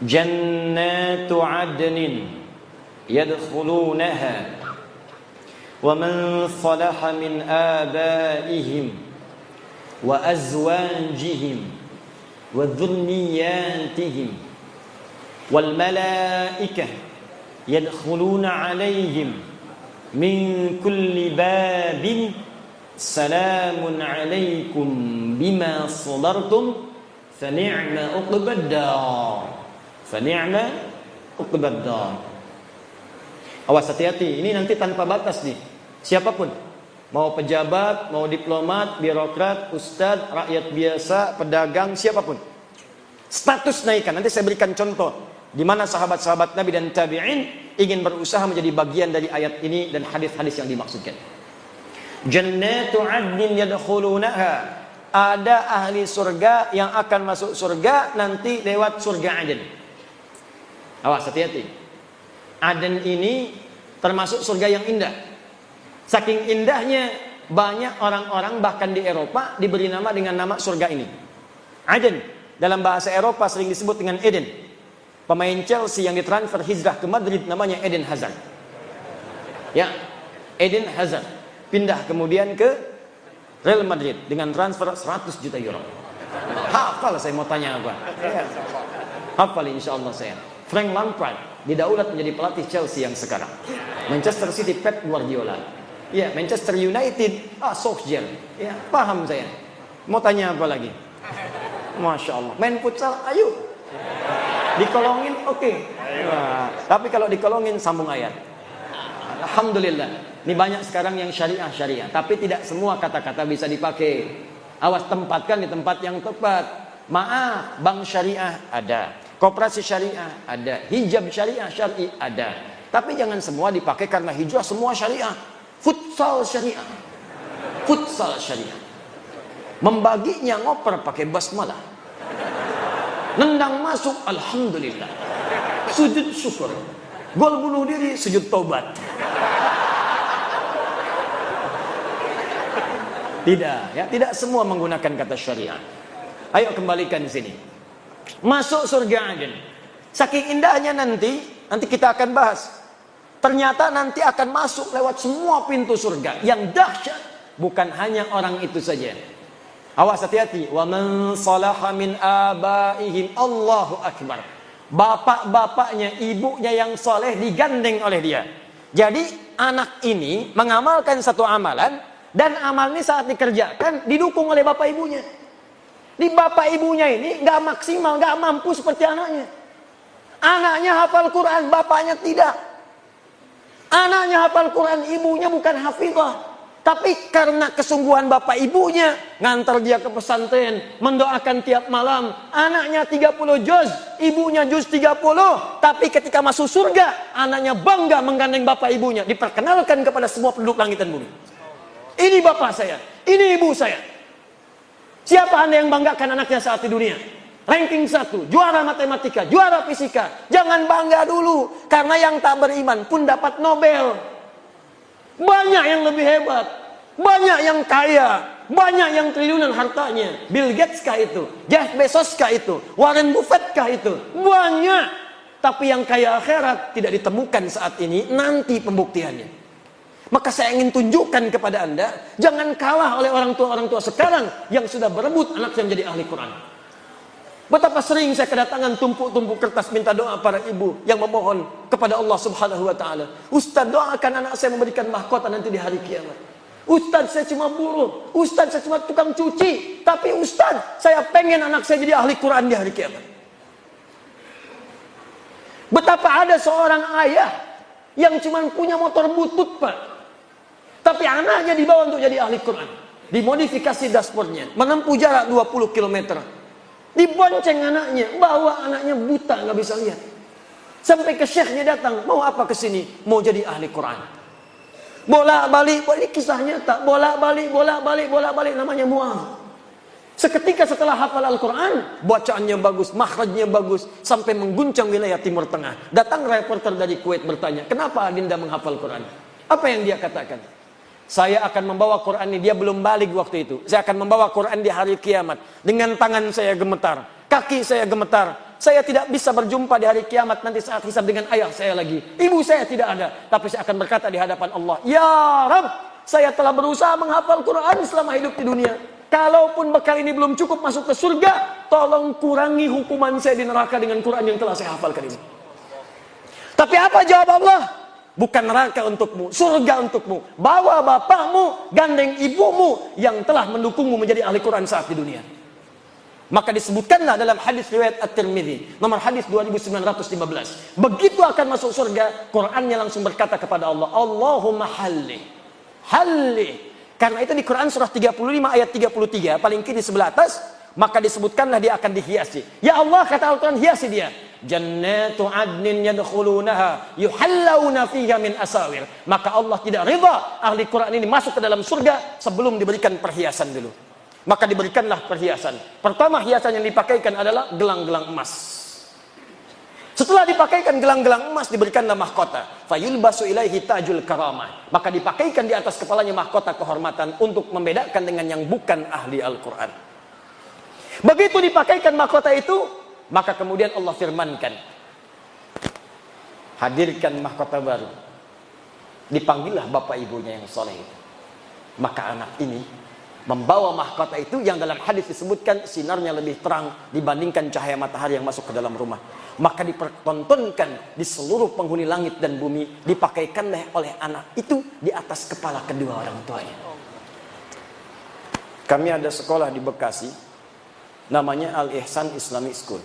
Jannatu adnin yadkhulunaha wa man salaha min abaihim wa azwajihim wa dhurriyyatihim wal malaikah yadkhuluna alaihim min kulli babin salamun alaikum bima sabartum fa ni'ma uqbad dar. Fani'ma uqbad dar. Awas, hati-hati, ini nanti tanpa batas nih. Siapapun, mau pejabat, mau diplomat, birokrat, ustadz, rakyat biasa, pedagang, siapapun. Status naikkan. Nanti saya berikan contoh di mana sahabat-sahabat Nabi dan tabi'in ingin berusaha menjadi bagian dari ayat ini dan hadis-hadis yang dimaksudkan. Jannatu 'adnin yadkhulunaha. Ada ahli surga yang akan masuk surga nanti lewat surga Aden. Awas, hati-hati. Aden ini termasuk surga yang indah. Saking indahnya, banyak orang-orang bahkan di Eropa diberi nama dengan nama surga ini. Aden dalam bahasa Eropa sering disebut dengan Eden. Pemain Chelsea yang ditransfer hijrah ke Madrid namanya Eden Hazard. Ya, Eden Hazard pindah kemudian ke Real Madrid dengan transfer 100 juta euro. Hafal saya mau tanya apa? Ya. Hafal insyaallah saya. Frank Lampard didaulat menjadi pelatih Chelsea yang sekarang. Manchester City Pep Guardiola. Ya, Manchester United Solskjaer. Ya, paham saya. Mau tanya apa lagi? Masya Allah. Main futsal, ayo. Dikolongin, oke. Nah, tapi kalau dikolongin sambung ayat. Alhamdulillah. Ini banyak sekarang yang syariah. Tapi tidak semua kata-kata bisa dipakai. Awas, tempatkan di tempat yang tepat. Maaf, bank syariah ada. Koperasi syariah ada, hijab syariah syar'i ada. Tapi jangan semua dipakai karena hijrah semua syariah. Futsal syariah. Futsal syariah. Membaginya ngoper pakai basmalah. Nendang masuk alhamdulillah. Sujud syukur. Gol bunuh diri sujud taubat. Tidak, ya, tidak semua menggunakan kata syariah. Ayo kembalikan sini. Masuk surga Aden. Saking indahnya nanti kita akan bahas. Ternyata nanti akan masuk lewat semua pintu surga. Yang dahsyat bukan hanya orang itu saja. Awas, hati-hati. Wa man salaha min abaihim, Allahu akbar. Bapak-bapaknya, ibunya yang soleh digandeng oleh dia. Jadi anak ini mengamalkan satu amalan dan amal ini saat dikerjakan didukung oleh bapak ibunya. Di bapak ibunya ini gak maksimal, gak mampu seperti anaknya. Anaknya hafal Quran, bapaknya tidak. Anaknya hafal Quran, ibunya bukan hafizah. Tapi karena kesungguhan bapak ibunya, ngantar dia ke pesantren, mendoakan tiap malam. Anaknya 30 juz, ibunya juz 30. Tapi ketika masuk surga, anaknya bangga menggandeng bapak ibunya. Diperkenalkan kepada semua penduduk langit dan bumi. Ini bapak saya, ini ibu saya. Siapa Anda yang banggakan anaknya saat di dunia? Ranking 1, juara matematika, juara fisika. Jangan bangga dulu, karena yang tak beriman pun dapat Nobel. Banyak yang lebih hebat, banyak yang kaya, banyak yang triliunan hartanya. Bill Gates kah itu? Jeff Bezos kah itu? Warren Buffett kah itu? Banyak. Tapi yang kaya akhirat tidak ditemukan saat ini, nanti pembuktiannya. Maka saya ingin tunjukkan kepada Anda, jangan kalah oleh orang tua sekarang yang sudah berebut anaknya menjadi ahli Quran. Betapa sering saya kedatangan tumpuk-tumpuk kertas minta doa para ibu yang memohon kepada Allah Subhanahu wa taala. Ustaz, doakan anak saya memberikan mahkota nanti di hari kiamat. Ustaz, saya cuma buruh. Ustaz, saya cuma tukang cuci. Tapi Ustaz, saya pengen anak saya jadi ahli Quran di hari kiamat. Betapa ada seorang ayah yang cuma punya motor butut, Pak. Tapi anaknya dibawa untuk jadi ahli Quran. Dimodifikasi dashboardnya, menempuh jarak 20 km. Dibonceng anaknya, bawa anaknya buta, nggak bisa lihat. Sampai ke syekhnya datang, mau apa ke sini? Mau jadi ahli Quran. Bolak-balik, ini kisah nyata. Bolak-balik, namanya Mu'adz. Seketika setelah hafal Al-Quran, bacaannya bagus, makhrajnya bagus, sampai mengguncang wilayah Timur Tengah. Datang reporter dari Kuwait bertanya, kenapa Adinda menghafal Quran? Apa yang dia katakan? Saya akan membawa Quran ini, dia belum balik waktu itu. Saya akan membawa Quran di hari kiamat. Dengan tangan saya gemetar, kaki saya gemetar, saya tidak bisa berjumpa di hari kiamat nanti saat hisab dengan ayah saya lagi. Ibu saya tidak ada. Tapi saya akan berkata di hadapan Allah, ya Rabb, saya telah berusaha menghafal Quran selama hidup di dunia. Kalaupun bekal ini belum cukup masuk ke surga, tolong kurangi hukuman saya di neraka dengan Quran yang telah saya hafalkan ini. Tapi apa jawab Allah? Bukan neraka untukmu, surga untukmu. Bawa bapakmu, gandeng ibumu yang telah mendukungmu menjadi ahli Quran saat di dunia. Maka disebutkanlah dalam hadis riwayat At-Tirmidzi, nomor hadis 2915. Begitu akan masuk surga, Qurannya langsung berkata kepada Allah, Allahumma halli. Halli. Karena itu di Quran surah 35 ayat 33, paling kiri sebelah atas, maka disebutkanlah dia akan dihiasi. Ya Allah, kata Al-Quran, hiasi dia. Jannatu adnin yadkhulunaha yuhallawna fiha min asawir. Maka Allah tidak rida ahli Quran ini masuk ke dalam surga sebelum diberikan perhiasan dulu. Maka diberikanlah perhiasan. Pertama hiasan yang dipakaikan adalah gelang-gelang emas. Setelah dipakaikan gelang-gelang emas, diberikanlah mahkota. Fayulbasu ilaihi tajul karamah. Maka dipakaikan di atas kepalanya mahkota kehormatan untuk membedakan dengan yang bukan ahli Al-Quran. Begitu dipakaikan mahkota itu, maka kemudian Allah firmankan, hadirkan mahkota baru. Dipanggillah bapak ibunya yang soleh itu. Maka anak ini membawa mahkota itu yang dalam hadis disebutkan sinarnya lebih terang dibandingkan cahaya matahari yang masuk ke dalam rumah. Maka dipertontonkan di seluruh penghuni langit dan bumi, dipakaikanlah oleh anak itu di atas kepala kedua orang tuanya. Kami ada sekolah di Bekasi, namanya Al-Ihsan Islamic School.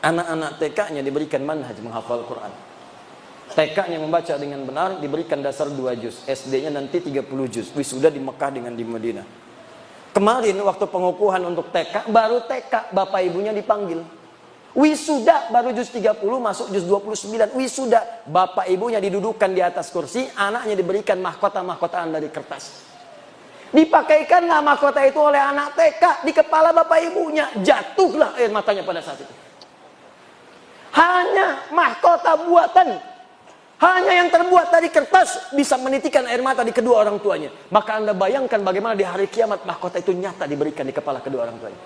Anak-anak TK-nya diberikan manhaj menghafal Quran. TK-nya membaca dengan benar, diberikan dasar 2 juz. SD-nya nanti 30 juz. Wisuda di Mekah dengan di Madinah. Kemarin waktu pengukuhan untuk TK, baru TK bapak ibunya dipanggil. Wisuda baru juz 30 masuk juz 29. Wisuda bapak ibunya didudukan di atas kursi, anaknya diberikan mahkota-mahkotaan dari kertas. Dipakaikanlah mahkota itu oleh anak TK di kepala bapak ibunya. Jatuhlah air matanya pada saat itu. Hanya mahkota buatan, hanya yang terbuat dari kertas bisa menitikan air mata di kedua orang tuanya. Maka Anda bayangkan bagaimana di hari kiamat mahkota itu nyata diberikan di kepala kedua orang tuanya.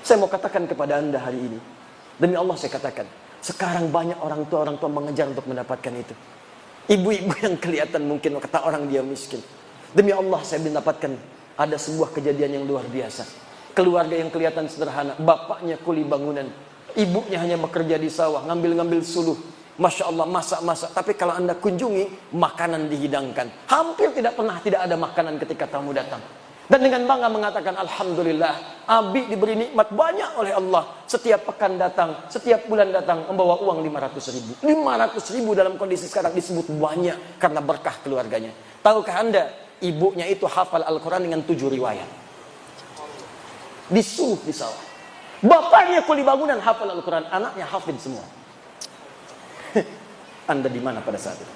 Saya mau katakan kepada Anda hari ini, demi Allah saya katakan, sekarang banyak orang tua mengejar untuk mendapatkan itu. Ibu-ibu yang kelihatan mungkin kata orang dia miskin. Demi Allah saya mendapatkan ada sebuah kejadian yang luar biasa. Keluarga yang kelihatan sederhana, bapaknya kuli bangunan, ibunya hanya bekerja di sawah, ngambil-ngambil suluh. Masya Allah, masak-masak. Tapi kalau Anda kunjungi, makanan dihidangkan. Hampir tidak pernah tidak ada makanan ketika tamu datang. Dan dengan bangga mengatakan, Alhamdulillah, Abi diberi nikmat banyak oleh Allah. Setiap pekan datang, setiap bulan datang, membawa uang 500 ribu. 500 ribu dalam kondisi sekarang disebut banyak karena berkah keluarganya. Tahukah Anda, ibunya itu hafal Al-Quran dengan 7 riwayat. Disuruh di sawah. Bapaknya kuli bangunan hafal Al-Quran, anaknya hafid semua. Anda di mana pada saat itu?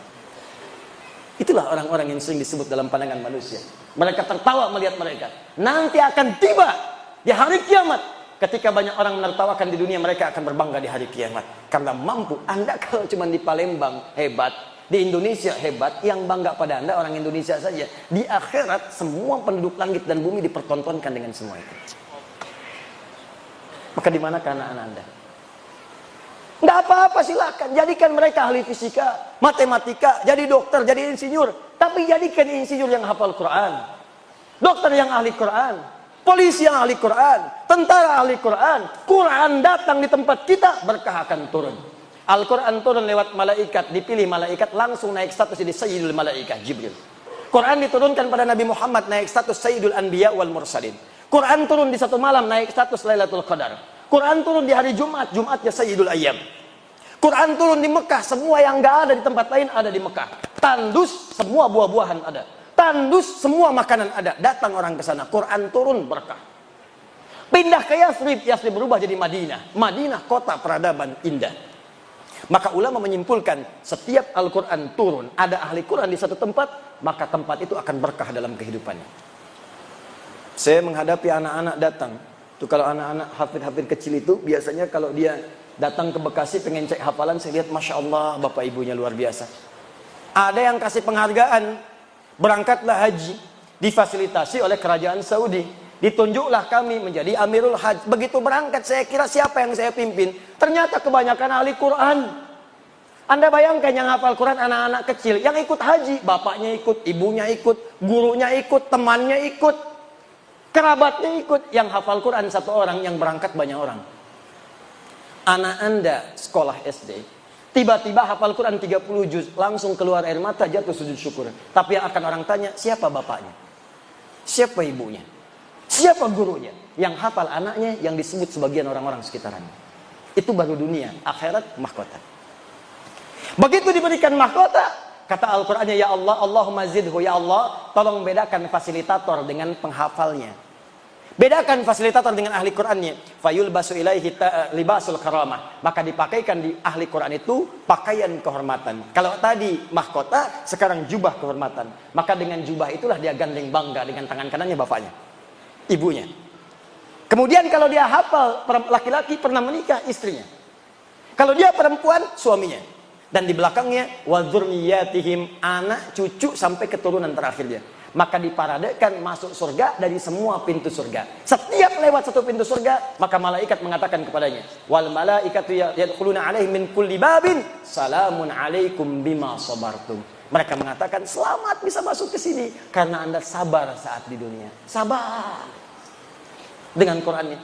Itulah orang-orang yang sering disebut dalam pandangan manusia. Mereka tertawa melihat mereka. Nanti akan tiba di hari kiamat. Ketika banyak orang menertawakan di dunia, mereka akan berbangga di hari kiamat. Karena mampu. Anda kalau cuma di Palembang hebat, di Indonesia hebat, yang bangga pada Anda orang Indonesia saja. Di akhirat semua penduduk langit dan bumi dipertontonkan dengan semua itu. Maka di manakah anak-anak Anda? Enggak apa-apa, silakan. Jadikan mereka ahli fisika, matematika, jadi dokter, jadi insinyur. Tapi jadikan insinyur yang hafal Quran, dokter yang ahli Quran, polisi yang ahli Quran, tentara ahli Quran. Quran datang di tempat kita, berkah akan turun. Al-Quran turun lewat malaikat, dipilih malaikat, langsung naik status jadi Sayyidul Malaikat, Jibril. Quran diturunkan pada Nabi Muhammad, naik status Sayyidul Anbiya wal Mursalin. Quran turun di satu malam, naik status Lailatul Qadar. Quran turun di hari Jumat, Jumatnya Sayyidul Ayyam. Quran turun di Mekah, semua yang enggak ada di tempat lain ada di Mekah. Tandus, semua buah-buahan ada. Tandus, semua makanan ada. Datang orang ke sana, Quran turun berkah. Pindah ke Yathrib, Yathrib berubah jadi Madinah. Madinah kota peradaban indah. Maka ulama menyimpulkan, setiap Al-Quran turun, ada ahli Quran di satu tempat, maka tempat itu akan berkah dalam kehidupannya. Saya menghadapi anak-anak datang. Itu kalau anak-anak hafid-hafid kecil itu biasanya kalau dia datang ke Bekasi pengen cek hafalan, saya lihat Masya Allah bapak ibunya luar biasa. Ada yang kasih penghargaan, berangkatlah haji, difasilitasi oleh kerajaan Saudi. Ditunjuklah kami menjadi Amirul Hajj. Begitu berangkat saya kira siapa yang saya pimpin? Ternyata kebanyakan ahli Quran. Anda bayangkan yang hafal Quran anak-anak kecil. Yang ikut haji, bapaknya ikut, ibunya ikut, gurunya ikut, temannya ikut, kerabatnya ikut. Yang hafal Quran satu orang, yang berangkat banyak orang. Anak Anda sekolah SD, tiba-tiba hafal Quran 30 juz, langsung keluar air mata, jatuh sujud syukur. Tapi yang akan orang tanya, siapa bapaknya? Siapa ibunya? Siapa gurunya? Yang hafal anaknya yang disebut sebagian orang-orang sekitarannya. Itu baru dunia, akhirat mahkota. Begitu diberikan mahkota, kata Al-Qur'annya, ya Allah, Allahumma zidhu, ya Allah, tolong bedakan fasilitator dengan penghafalnya. Bedakan fasilitator dengan ahli Qur'annya. Fayulbasu ilaihi libasul karamah. Maka dipakaikan di ahli Qur'an itu pakaian kehormatan. Kalau tadi mahkota, sekarang jubah kehormatan. Maka dengan jubah itulah dia gandeng bangga dengan tangan kanannya bapaknya, ibunya. Kemudian kalau dia hafal, laki-laki pernah menikah, istrinya. Kalau dia perempuan, suaminya. Dan di belakangnya wa dzurriyyatihim, anak, cucu sampai keturunan terakhir dia. Maka diparadekan masuk surga dari semua pintu surga. Setiap lewat satu pintu surga, maka malaikat mengatakan kepadanya, wal malaikatu yadkhuluna alaihim min kulli babin salamun alaikum bima sabartum. Mereka mengatakan, selamat bisa masuk ke sini karena Anda sabar saat di dunia. Sabar. Dengan Qur'annya.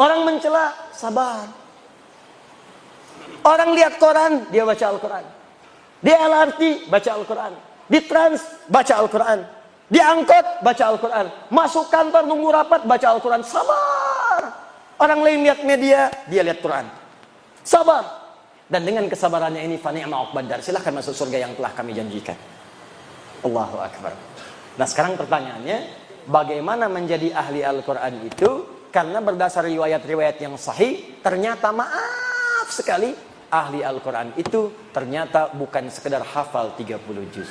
Orang mencela, sabar. Orang lihat koran, dia baca Al-Quran. Di LRT, baca Al-Quran. Di trans, baca Al-Quran. Di angkot, baca Al-Quran. Masuk kantor, nunggu rapat, baca Al-Quran. Sabar. Orang lain lihat media, dia lihat Quran. Sabar. Dan dengan kesabarannya ini, fani'ma uqbad dar. Silahkan masuk surga yang telah kami janjikan. Allahu Akbar. Nah sekarang pertanyaannya, bagaimana menjadi ahli Al-Quran itu? Karena berdasar riwayat-riwayat yang sahih, ternyata maaf sekali, ahli Al-Quran itu ternyata bukan sekedar hafal 30 juz.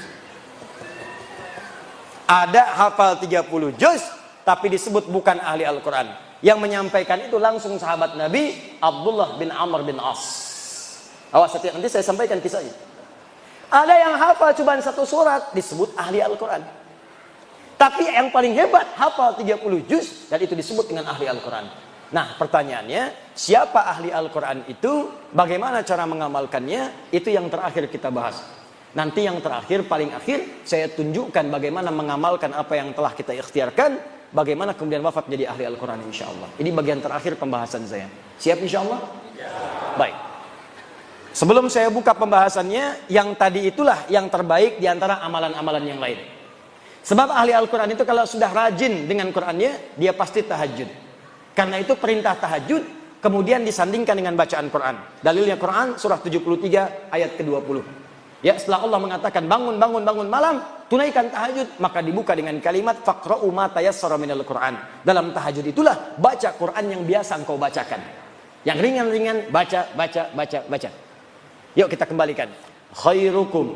Ada hafal 30 juz, tapi disebut bukan ahli Al-Quran. Yang menyampaikan itu langsung sahabat Nabi, Abdullah bin Amr bin As. Awas, nanti saya sampaikan kisahnya. Ada yang hafal cuma satu surat, disebut ahli Al-Quran. Tapi yang paling hebat, hafal 30 juz, dan itu disebut dengan ahli Al-Quran. Nah pertanyaannya, siapa ahli Al-Quran itu? Bagaimana cara mengamalkannya? Itu yang terakhir kita bahas. Nanti yang terakhir, paling akhir, saya tunjukkan bagaimana mengamalkan apa yang telah kita ikhtiarkan. Bagaimana kemudian wafat menjadi ahli Al-Quran insyaAllah. Ini bagian terakhir pembahasan saya. Siap insyaAllah? Ya. Baik. Sebelum saya buka pembahasannya, yang tadi itulah yang terbaik di antara amalan-amalan yang lain. Sebab ahli Al-Quran itu kalau sudah rajin dengan Qurannya, dia pasti tahajud. Karena itu perintah tahajud kemudian disandingkan dengan bacaan Quran. Dalilnya Quran surah 73 ayat ke-20. Ya, setelah Allah mengatakan bangun malam, tunaikan tahajud, maka dibuka dengan kalimat faqra'u ma tayassara minal Quran. Dalam tahajud itulah baca Quran yang biasa engkau bacakan. Yang ringan-ringan baca. Yuk kita kembalikan. Khairukum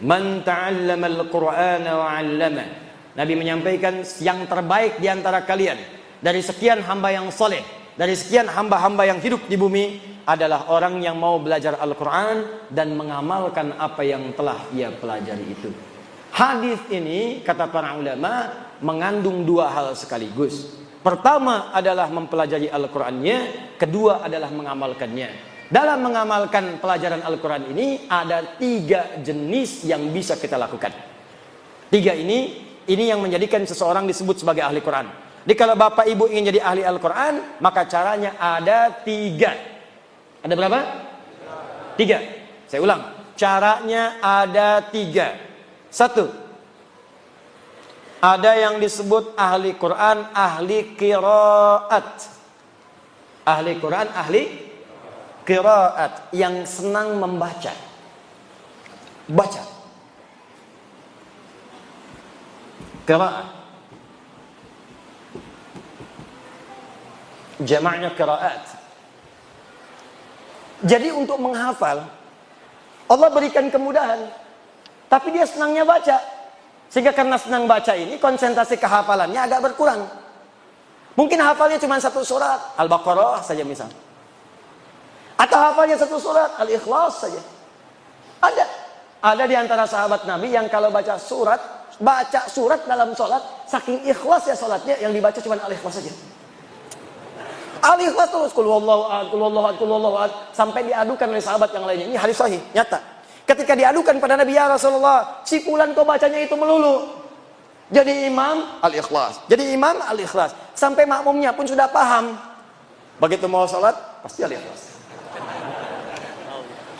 man ta'allama al-Qur'ana wa 'allama. Nabi menyampaikan yang terbaik di antara kalian dari sekian hamba yang soleh, dari sekian hamba-hamba yang hidup di bumi, adalah orang yang mau belajar Al-Quran dan mengamalkan apa yang telah ia pelajari itu. Hadis ini, kata para ulama, mengandung dua hal sekaligus. Pertama adalah mempelajari Al-Qurannya, kedua adalah mengamalkannya. Dalam mengamalkan pelajaran Al-Quran ini, ada 3 jenis yang bisa kita lakukan. 3 ini yang menjadikan seseorang disebut sebagai ahli Quran. Jadi kalau bapak ibu ingin jadi ahli Al-Quran, maka caranya ada 3. Ada berapa? 3. Saya ulang. Caranya ada 3. 1. Ada yang disebut ahli Quran, ahli qiraat. Ahli Quran, ahli qiraat. Yang senang membaca. Baca. Qiraat. Jamaknya qiraat. Jadi untuk menghafal, Allah berikan kemudahan. Tapi dia senangnya baca. Sehingga karena senang baca ini, konsentrasi kehafalannya agak berkurang. Mungkin hafalnya cuma 1 surat, Al-Baqarah saja misal. Atau hafalnya 1 surat, Al-Ikhlas saja. Ada di antara sahabat Nabi yang kalau baca surat, baca surat dalam sholat, saking ikhlas ya sholatnya, yang dibaca cuma Al-Ikhlas saja. Al-Ikhlas terus, Qul huwallahu ahad, Qul huwallahu ahad, Qul huwallahu ahad, sampai diadukan oleh sahabat yang lainnya. Ini hadis sahih, nyata. Ketika diadukan pada Nabi, ya Rasulullah, si fulan kau bacanya itu melulu. Jadi imam, Al-Ikhlas. Jadi imam, Al-Ikhlas. Sampai makmumnya pun sudah paham. Begitu mau sholat, pasti Al-Ikhlas.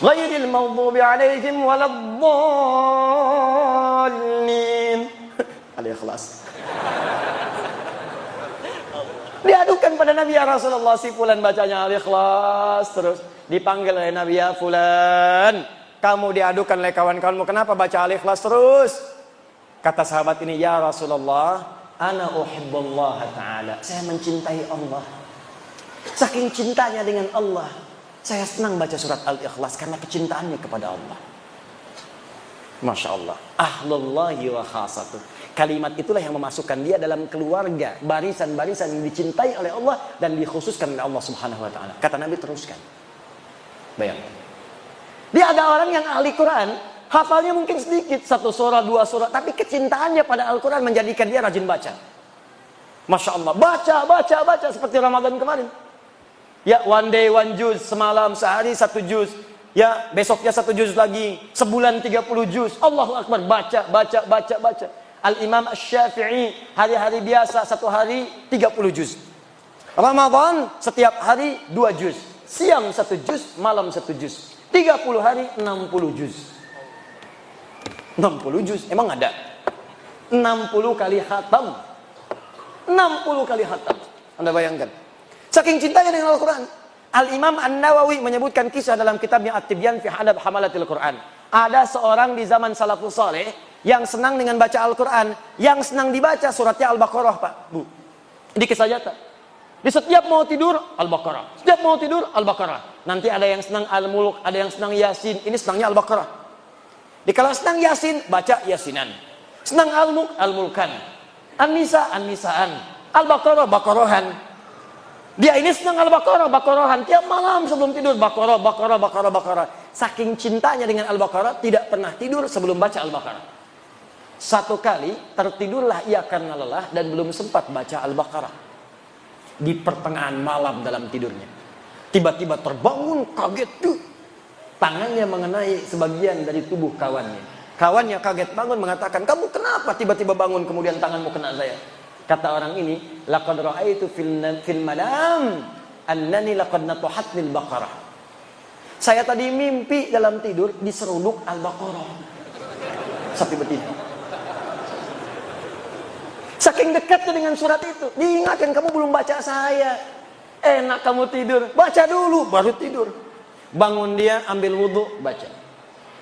Ghairil maghdubi alaihim waladdallin. Al-Ikhlas. Diadukan pada Nabi, ya Rasulullah, si fulan bacanya Al-Ikhlas terus. Dipanggil oleh Nabi, ya fulan, kamu diadukan oleh kawan-kawanmu, kenapa baca Al-Ikhlas terus? Kata sahabat ini, ya Rasulullah, ana uhibbullah ta'ala, saya mencintai Allah. Saking cintanya dengan Allah, saya senang baca surat Al-Ikhlas karena kecintaannya kepada Allah. Masya Allah. Ahlullahi wa khasatuh. Kalimat itulah yang memasukkan dia dalam keluarga, barisan-barisan yang dicintai oleh Allah dan dikhususkan oleh Allah Subhanahu wa taala. Kata Nabi, teruskan. Bayangkan. Dia ada orang yang ahli Quran, hafalnya mungkin sedikit, 1 surah, 2 surah, tapi kecintaannya pada Al-Quran menjadikan dia rajin baca. Masya Allah, baca seperti Ramadan kemarin. Ya, one day one juz, semalam sehari 1 juz. Ya, besoknya 1 juz lagi, sebulan 30 juz. Allahu Akbar, baca. Al-Imam Asy-Syafi'i hari-hari biasa 1 hari 30 juz. Ramadan setiap hari 2 juz. Siang 1 juz, malam 1 juz. 30 hari 60 juz. 60 juz, emang ada? 60 kali khatam. 60 kali khatam. Anda bayangkan. Saking cintanya dengan Al-Quran. Al-Imam An-Nawawi menyebutkan kisah dalam kitabnya At-Tibyan fi Adab Hamalatil Quran. Ada seorang di zaman salafus saleh yang senang dengan baca Al-Quran, yang senang dibaca suratnya Al-Baqarah, Pak, Bu. Ini kisah nyata. Di setiap mau tidur Al-Baqarah, setiap mau tidur Al-Baqarah. Nanti ada yang senang Al-Mulk, ada yang senang Yasin. Ini senangnya Al-Baqarah. Kalau senang Yasin, baca Yasinan. Senang Al-Mulk, Al-Mulkan. An-Nisa, An-Nisaan. Al-Baqarah, Baqarahan. Dia ini senang Al-Baqarah, Baqarahan. Tiap malam sebelum tidur Baqarah. Saking cintanya dengan Al-Baqarah, tidak pernah tidur sebelum baca Al-Baqarah. 1 kali tertidurlah ia karena lelah dan belum sempat baca Al-Baqarah. Di pertengahan malam dalam tidurnya, tiba-tiba terbangun, kaget tuh. Tangannya mengenai sebagian dari tubuh kawannya. Kawannya kaget bangun, mengatakan, kamu kenapa tiba-tiba bangun kemudian tanganmu kena saya? Kata orang ini, laqad ra'aitu fil manam annani laqad natuhatnil baqarah. Saya tadi mimpi dalam tidur diseruduk Al-Baqarah. Sapi betina. Saking dekatnya dengan surat itu, diingatkan, kamu belum baca saya. Enak kamu tidur, baca dulu baru tidur. Bangun dia, ambil wudhu, baca.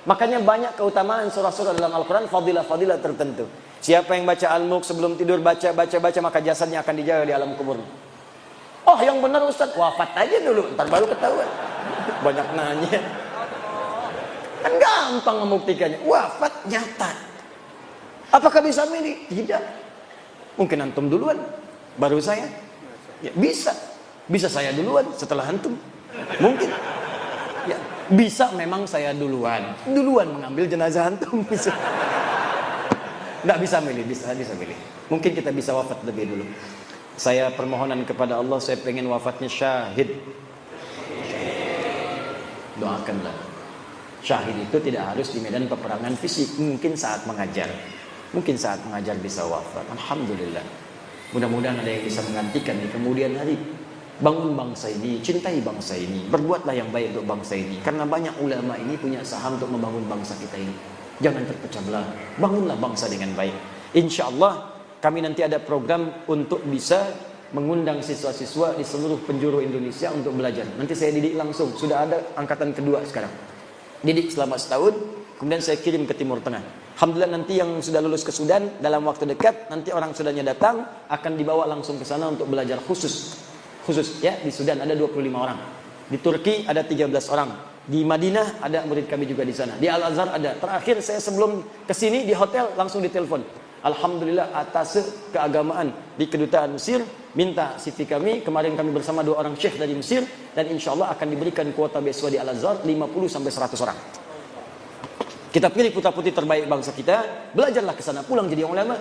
Makanya banyak keutamaan surah-surah dalam Al-Quran, fadilah-fadilah tertentu. Siapa yang baca Al-Mulk sebelum tidur, baca, maka jasadnya akan dijaga di alam kubur. Oh, yang benar Ustaz, wafat aja dulu, ntar baru ketahuan. Banyak nanya. Kan gampang membuktikannya. Wafat nyata. Apakah bisa milih? Tidak. Mungkin antum duluan, baru saya. Ya, bisa. Bisa saya duluan setelah antum. Mungkin. Ya, bisa memang saya duluan mengambil jenazah antum. Bisa. Nggak bisa milih, bisa milih. Mungkin kita bisa wafat lebih dulu. Saya permohonan kepada Allah, saya pengen wafatnya syahid. Doakanlah. Syahid itu tidak harus di medan peperangan fisik, mungkin saat mengajar. Mungkin saat mengajar bisa wafat. Alhamdulillah. Mudah-mudahan ada yang bisa menggantikan di kemudian hari. Bangun bangsa ini, cintai bangsa ini, berbuatlah yang baik untuk bangsa ini. Karena banyak ulama ini punya saham untuk membangun bangsa kita ini. Jangan terpecah belah. Bangunlah bangsa dengan baik. Insya Allah kami nanti ada program untuk bisa mengundang siswa-siswa di seluruh penjuru Indonesia untuk belajar. Nanti saya didik langsung. Sudah ada angkatan kedua sekarang. Didik selama setahun, kemudian saya kirim ke Timur Tengah. Alhamdulillah nanti yang sudah lulus ke Sudan dalam waktu dekat, nanti orang Sudannya datang akan dibawa langsung ke sana untuk belajar khusus ya. Di Sudan ada 25 orang, di Turki ada 13 orang, di Madinah ada murid kami juga di sana, di Al-Azhar ada. Terakhir saya sebelum kesini di hotel langsung ditelepon, alhamdulillah atas keagamaan di kedutaan Mesir minta CV kami. Kemarin kami bersama 2 orang syekh dari Mesir, dan insya Allah akan diberikan kuota beasiswa di Al-Azhar 50 sampai 100 orang. Kita pilih putra-putri terbaik bangsa kita, belajarlah ke sana, pulang jadi ulama.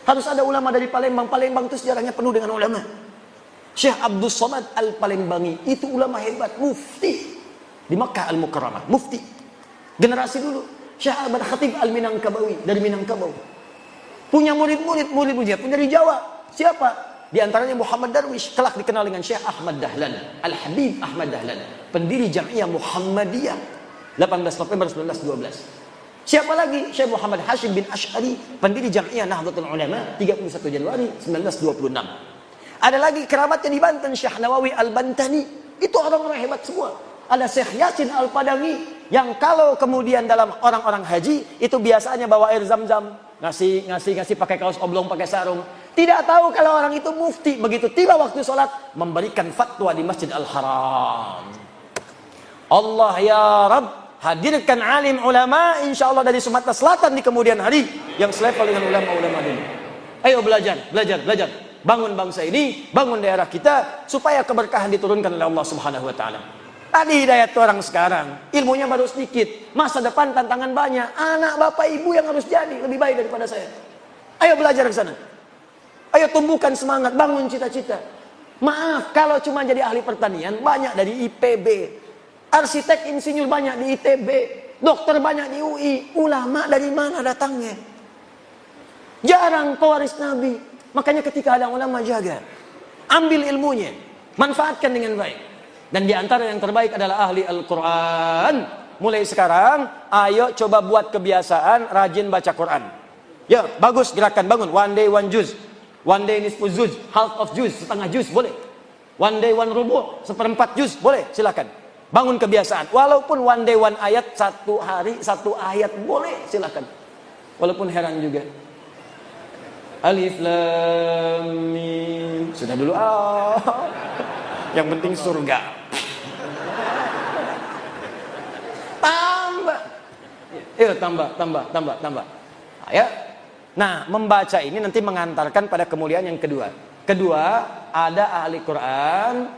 Harus ada ulama dari Palembang. Palembang itu sejarahnya penuh dengan ulama. Syekh Abdul Somad Al-Palembangi itu ulama hebat, mufti di Makkah Al-Mukarramah, mufti. Generasi dulu. Syekh Ahmad Khatib Al-Minangkabawi dari Minangkabau. Punya murid-muridnya pun dari Jawa. Siapa? Di antaranya Muhammad Darwish, kelak dikenal dengan Syekh Ahmad Dahlan, Al-Habib Ahmad Dahlan, pendiri Jamiah Muhammadiyah 18 November 1912. Siapa lagi? Syekh Muhammad Hashim bin Ash'ari, pendiri Jamiah Nahdlatul Ulama 31 Januari 1926. Ada lagi kerabatnya di Banten, Syekh Nawawi Al-Bantani. Itu orang-orang hebat semua. Ada Syekh Yasin Al-Padangi yang kalau kemudian dalam orang-orang haji itu biasanya bawa air zam-zam, ngasih pakai kaos oblong, pakai sarung. Tidak tahu kalau orang itu mufti. Begitu tiba waktu sholat memberikan fatwa di Masjid Al-Haram. Allah ya Rabb, hadirkan alim ulama insyaallah dari Sumatera Selatan di kemudian hari yang selevel dengan ulama-ulama dulu. Ayo belajar. Bangun bangsa ini, bangun daerah kita supaya keberkahan diturunkan oleh Allah Subhanahu wa taala. Tadi hidayat orang sekarang, ilmunya baru sedikit, masa depan tantangan banyak. Anak bapak ibu yang harus jadi lebih baik daripada saya. Ayo belajar ke sana. Ayo tumbuhkan semangat, bangun cita-cita. Maaf, kalau cuma jadi ahli pertanian banyak dari IPB. Arsitek insinyur banyak di ITB, dokter banyak di UI, ulama dari mana datangnya? Jarang pewaris Nabi. Makanya ketika ada ulama jaga, ambil ilmunya, manfaatkan dengan baik. Dan di antara yang terbaik adalah ahli Al-Quran. Mulai sekarang, ayo coba buat kebiasaan rajin baca Quran. Ya, bagus gerakan, bangun. One day one juz, one day nisfu juz, half of juz, setengah juz, boleh. One day one rubu', seperempat juz, boleh, silakan. Bangun kebiasaan. Walaupun one day one ayat, satu hari satu ayat, boleh, silakan. Walaupun heran juga. Alif Lam Mim. Sudah dulu. Yang penting surga. Tambah. Ayo. Nah, membaca ini nanti mengantarkan pada kemuliaan yang kedua. Kedua, ada ahli Quran,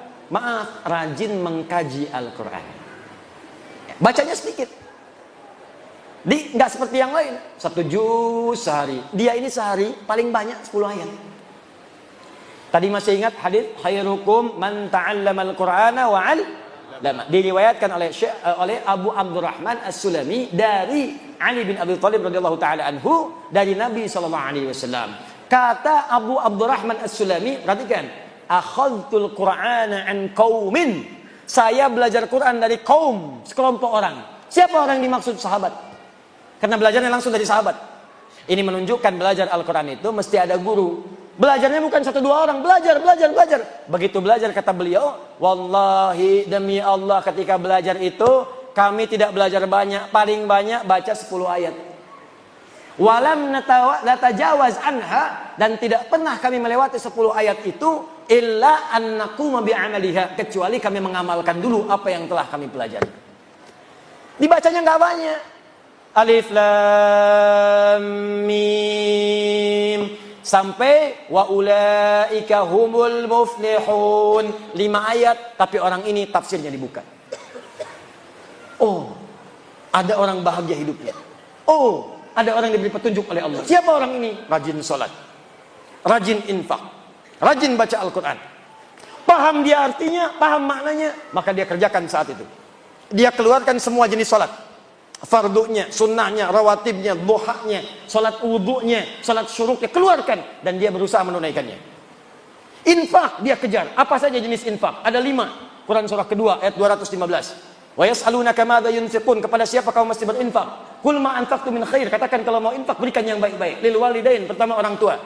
rajin mengkaji Al-Quran. Bacanya sedikit. Nggak seperti yang lain. 1 juz sehari. Dia ini sehari paling banyak 10 ayat. Tadi masih ingat hadis khairukum man ta'allama al-Qur'ana wa 'allama. Diriwayatkan oleh Abu Abdurrahman As-Sulami dari Ali bin Abi Thalib radhiyallahu taala anhu dari Nabi sallallahu alaihi wasallam. Kata Abu Abdurrahman As-Sulami, perhatikan, akhadtul Qur'ana an qaumin. Saya belajar Quran dari kaum, sekelompok orang. Siapa orang yang dimaksud? Sahabat. Karena belajarnya langsung dari sahabat. Ini menunjukkan belajar Al-Quran itu mesti ada guru. Belajarnya bukan 1-2 orang. Belajar. Begitu belajar kata beliau, wallahi demi Allah ketika belajar itu kami tidak belajar banyak. Paling banyak baca 10 ayat. Walam natajawaz anha. Dan tidak pernah kami melewati 10 ayat itu illa annaquma bi'amaliha. Kecuali kami mengamalkan dulu apa yang telah kami pelajari. Dibacanya nggak banyak. Alif Lam Mim sampai wa ulaika humul muflihun. 5 ayat tapi orang ini tafsirnya dibuka. Oh, ada orang bahagia hidupnya. Oh, ada orang diberi petunjuk oleh Allah. Siapa orang ini? Rajin sholat, rajin infak, rajin baca Al-Quran. Paham dia artinya, paham maknanya, maka dia kerjakan saat itu. Dia keluarkan semua jenis sholat. Fardunya, sunnahnya, rawatibnya, duhanya, salat wudunya, salat syuruknya, keluarkan dan dia berusaha menunaikannya. Infak dia kejar. Apa saja jenis infak? Ada 5. Quran surah kedua ayat 215. Wa yas'alunaka madza yunfiqun, kepada siapa kau mesti berinfak? Qul ma anfaqtu min khair, katakan kalau mau infak berikan yang baik-baik. Lil walidain, pertama orang tua.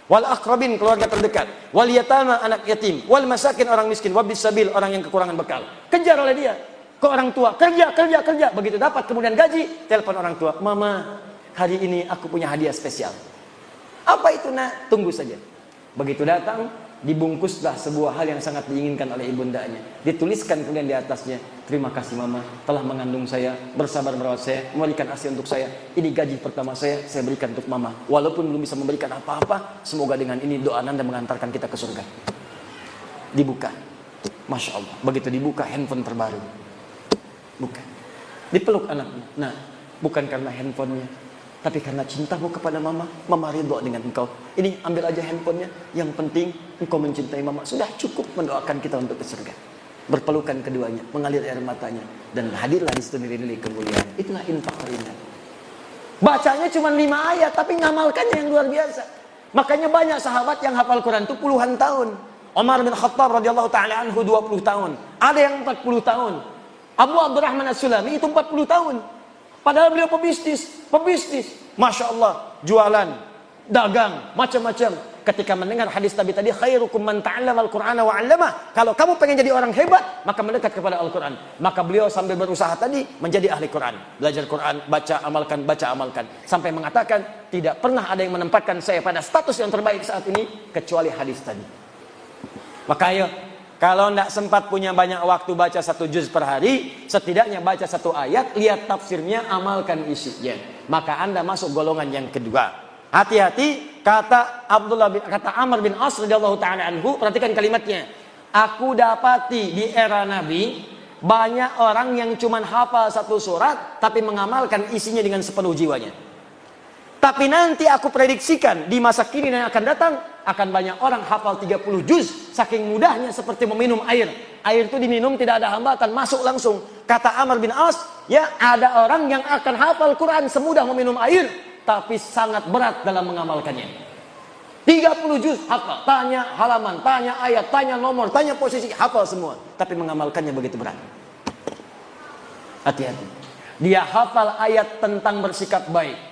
Wal aqrabin, keluarga terdekat. Wal yatama, anak yatim. Wal masakin, orang miskin. Wabis sabil, orang yang kekurangan bekal. Kejar oleh dia. Ke orang tua, kerja. Begitu dapat kemudian gaji, telepon orang tua, mama, hari ini aku punya hadiah spesial. Apa itu nak? Tunggu saja. Begitu datang, dibungkuslah sebuah hal yang sangat diinginkan oleh ibundanya. Dituliskan kemudian di atasnya, terima kasih mama, telah mengandung saya, bersabar merawat saya, memberikan ASI untuk saya. Ini gaji pertama saya berikan untuk mama. Walaupun belum bisa memberikan apa-apa, semoga dengan ini doa Anda mengantarkan kita ke surga. Dibuka. Masya Allah. Begitu dibuka, handphone terbaru. Bukan. Dipeluk anaknya. Nah, bukan karena handphonenya, tapi karena cintamu kepada mama. Mama ridho dengan engkau. Ini ambil aja handphonenya. Yang penting engkau mencintai mama. Sudah cukup mendoakan kita untuk ke surga. Berpelukan keduanya, mengalir air matanya, dan hadirlah di situ nilai-nilai kemuliaan. Itulah infak ringan. Bacanya cuma 5 ayat, tapi ngamalkannya yang luar biasa. Makanya banyak sahabat yang hafal Quran itu puluhan tahun. Umar bin Khattab radhiyallahu taala anhu 20 tahun. Ada yang 40 tahun. Abu Abdurrahman As-Sulami itu 40 tahun. Padahal beliau pebisnis. Masya Allah, jualan, dagang, macam-macam. Ketika mendengar hadis Nabi tadi, khairukum man ta'allama al-Qur'ana wa 'allamah. Kalau kamu pengen jadi orang hebat, maka mendekat kepada Al-Quran. Maka beliau sambil berusaha tadi menjadi ahli Quran. Belajar Quran, baca, amalkan. Sampai mengatakan, tidak pernah ada yang menempatkan saya pada status yang terbaik saat ini, kecuali hadis tadi. Maka ayo, kalau tidak sempat punya banyak waktu baca 1 juz per hari, setidaknya baca 1 ayat, lihat tafsirnya, amalkan isinya. Maka Anda masuk golongan yang kedua. Hati-hati, kata Amr bin As radhiyallahu taala anhu, perhatikan kalimatnya. Aku dapati di era Nabi banyak orang yang cuma hafal 1 surat tapi mengamalkan isinya dengan sepenuh jiwanya. Tapi nanti aku prediksikan di masa kini yang akan datang akan banyak orang hafal 30 juz saking mudahnya seperti meminum air. Air itu diminum tidak ada hambatan, masuk langsung. Kata Amr bin As, ya ada orang yang akan hafal Quran semudah meminum air, tapi sangat berat dalam mengamalkannya. 30 juz hafal, tanya halaman, tanya ayat, tanya nomor, tanya posisi, hafal semua, tapi mengamalkannya begitu berat. Hati-hati. Dia hafal ayat tentang bersikap baik.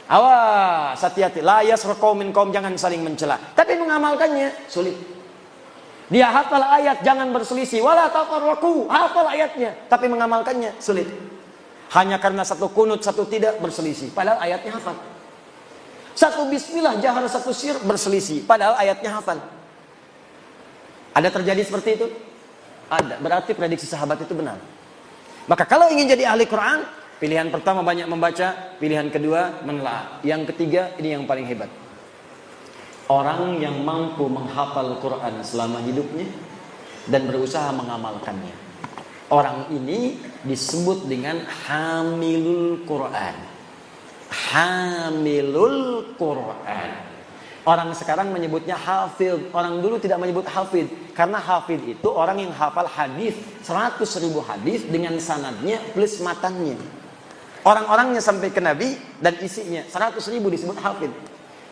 Awas, hati-hati. La yasraqu minkum, jangan saling mencela. Tapi mengamalkannya sulit. Dia hafal ayat jangan berselisih, wala tafarraqu, hafal ayatnya, tapi mengamalkannya sulit. Hanya karena 1 kunut, 1 tidak berselisih, padahal ayatnya hafal. 1 bismillah jahar, 1 sir berselisih, padahal ayatnya hafal. Ada terjadi seperti itu? Ada. Berarti prediksi sahabat itu benar. Maka kalau ingin jadi ahli Quran, pilihan pertama banyak membaca, pilihan kedua menelaah, yang ketiga ini yang paling hebat. Orang yang mampu menghafal Quran selama hidupnya dan berusaha mengamalkannya. Orang ini disebut dengan hamilul Quran. Hamilul Quran. Orang sekarang menyebutnya hafid. Orang dulu tidak menyebut hafid. Karena hafid itu orang yang hafal hadis 100.000 hadis dengan sanadnya plus matannya. Orang-orangnya sampai ke Nabi dan isinya 100.000 disebut hafid.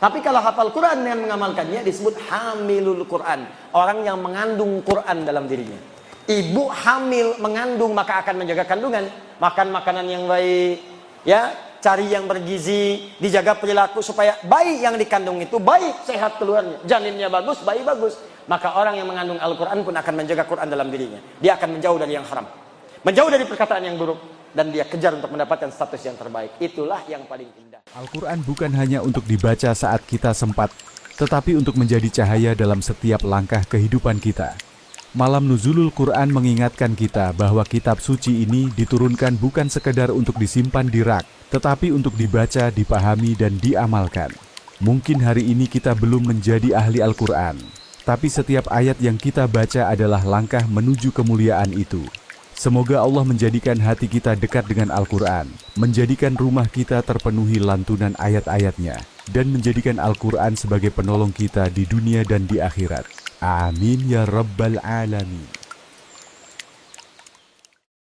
Tapi kalau hafal Quran dengan mengamalkannya disebut hamilul Quran. Orang yang mengandung Quran dalam dirinya. Ibu hamil mengandung maka akan menjaga kandungan. Makan makanan yang baik, ya, cari yang bergizi, dijaga perilaku supaya bayi yang dikandung itu baik, sehat keluarnya, janinnya bagus, bayi bagus. Maka orang yang mengandung Al-Quran pun akan menjaga Quran dalam dirinya. Dia akan menjauh dari yang haram, menjauh dari perkataan yang buruk, dan dia kejar untuk mendapatkan status yang terbaik. Itulah yang paling indah. Al-Quran bukan hanya untuk dibaca saat kita sempat, tetapi untuk menjadi cahaya dalam setiap langkah kehidupan kita. Malam Nuzulul Quran mengingatkan kita bahwa kitab suci ini diturunkan bukan sekedar untuk disimpan di rak, tetapi untuk dibaca, dipahami, dan diamalkan. Mungkin hari ini kita belum menjadi ahli Al-Quran, tapi setiap ayat yang kita baca adalah langkah menuju kemuliaan itu. Semoga Allah menjadikan hati kita dekat dengan Al-Quran, menjadikan rumah kita terpenuhi lantunan ayat-ayatnya, dan menjadikan Al-Quran sebagai penolong kita di dunia dan di akhirat. Amin ya Rabbal Alamin.